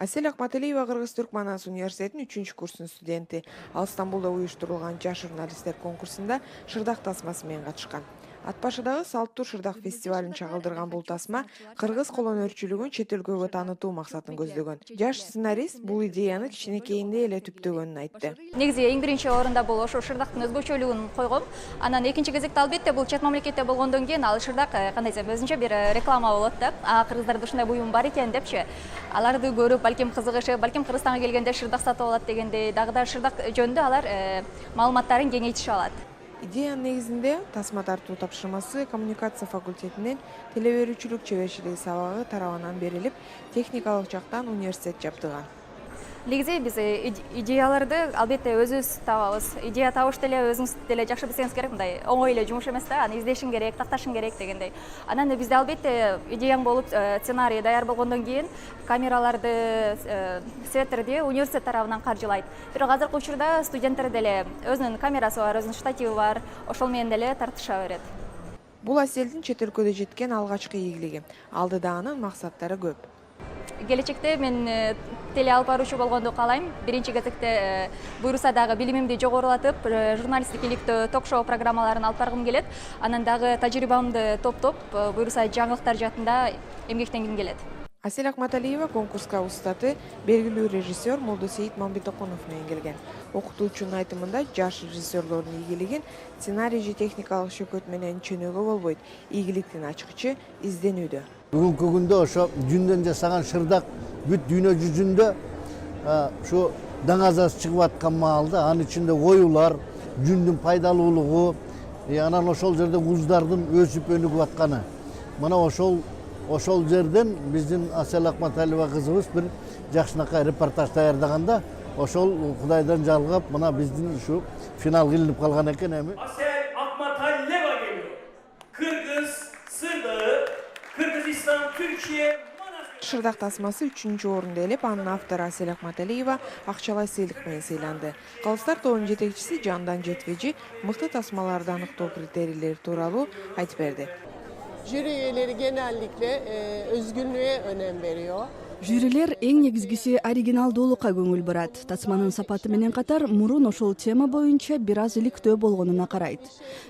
Асель Акматалиева Кыргыз-Түрк Манас университетинин 3-курсунун студенти. Ал Стамбулда уюштурулган жаш журналисттер конкурсунда шырдак тасмасы менен катышкан. Ат башыдагы салттуу шырдак фестивалын чагылдырган бул тасма кыргыз колонөрчүлүгүн чет өлкөгө таанытуу максатын көздөгөн. Жаш сценарист бул идеяны кичинекейинде эле түптөгөнүн айтты. Негизи эң биринчи орунда бул ошо шырдактын өзгөчөлүгүн койгом. Анан экинчи кезекте албетте бул чет мамлекетте болгондон кийин ал шырдак кандай десем өзүнчө бир реклама болот да. Кыргыздарда ушундай буюм бар экен депчи. Аларды көрүп, балким кызыгышып, балким Кыргызстанга келгенде шырдак сатып алат дегендей, дагы да шырдак жөнүндө алар маалыматтарын кеңейтишип алат. Идеянын негизинде тасма тартуу тапшырмасы коммуникация факультетинен теле берүүчүлүк чеберчилиги сабагы тарабынан берилип, техникалык жактан университет жабдыган. Негизи биз идеяларды албетте өзүбүз табабыз. Идея табыш деле өзүңүз деле жакшы билсеңиз керек, мындай оңой эле жумуш эмес да, аны издешиң керек, такташың керек дегендей. Анан бизде албетте идеяң болуп, сценарий даяр болгондон кийин камераларды, светтерди университет тарабынан каржылайт. Бирок азыркы учурда студенттер деле өзүнүн камерасы бар, өзүнүн штативи бар, ошол менен деле тартыша берет. Бул Аселдин чет өлкөдө жеткен алгачкы ийгилиги. Алдыда анын максаттары көп. Келечекте мен теле алып баруучу болгонду каалайм. Биринчи кезекте буюрса дагы билимимди жогорулатып, журналисттик иликтөө ток-шоу программаларын алып баргым келет. Анан дагы тажрыйбамды топтоп, буюрса жаңылыктар жаатында эмгектенгим келет. Асель Акматалиева конкурска устаты белгилүү режиссер Молдосейит Мамбетокунов менен келген. Окутуучунун айтымында жаш режиссерлордун ийгилигин сценарий же техникалык шөкөт менен чөнөгө болбойт. Ийгиликтин ачкычы изденүүдө. Бүгүнкү күндө ошо жүндөн жасаган шырдак бүт дүйнө жүзүндө ушу даңазасы чыгып аткан маалда анын ичинде оюлар, жүндүн пайдалуулугу, анан ошол жерде уздардын өсүп өнүгүп атканы. Мына ошол жерден биздин Асель Акматалиева кызыбыз бир жакшынакай репортаж даярдаганда ошол Кудайдан жалгап мына биздин ушу финалга илинип калган экен эми. Aselь Akmatalyeva geliyor. Kırgız, Sırdağı, Kırgızistan, Türkiye, Шырдак тасмасы 3-чү орунду ээлеп, анын автору Асель Акматалиева акчалай сыйлык менен сыйланды. Калыстар тобунун жетекчиси Жандан Жетвежи мыкты тасмаларды аныктоо критерийлери тууралуу айтып берди. Jüri üyeleri genellikle özgünlüğe önem veriyor. Жюрилер эң негизгиси оригиналдуулукка көңүл бурат. Тасманын сапаты менен катар мурун ошол тема боюнча бир аз иликтөө болгонуна карайт.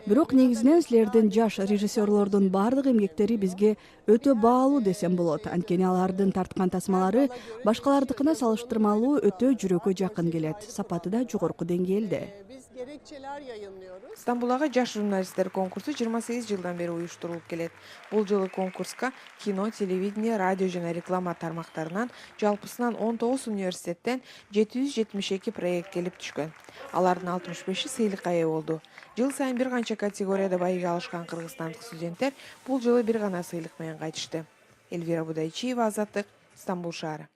Бирок негизинен силердин жаш режиссерлордун баардык эмгектери бизге өтө баалуу десем болот. Анткени алардын тарткан тасмалары башкалардыкына салыштырмалуу өтө жүрөккө жакын келет. Сапаты да жогорку деңгээлде. Biz gerekçeler yayınlıyoruz. Стамбулдагы жаш журналисттер конкурсу 28 жылдан бери уюштурулуп келет. Бул жылы конкурска кино, телевидение, радио жана реклама тармактарынан жалпысынан 19 университеттен 772 проект келип түшкөн. Алардын 65-и сыйлыкка ээ болду. Жыл сайын бир канча категорияда байыга алышкан кыргызстандык студенттер бул жылы бир гана сыйлык менен кайтышты. Эльвира Будайчиева, Азаттык, Стамбул шаары.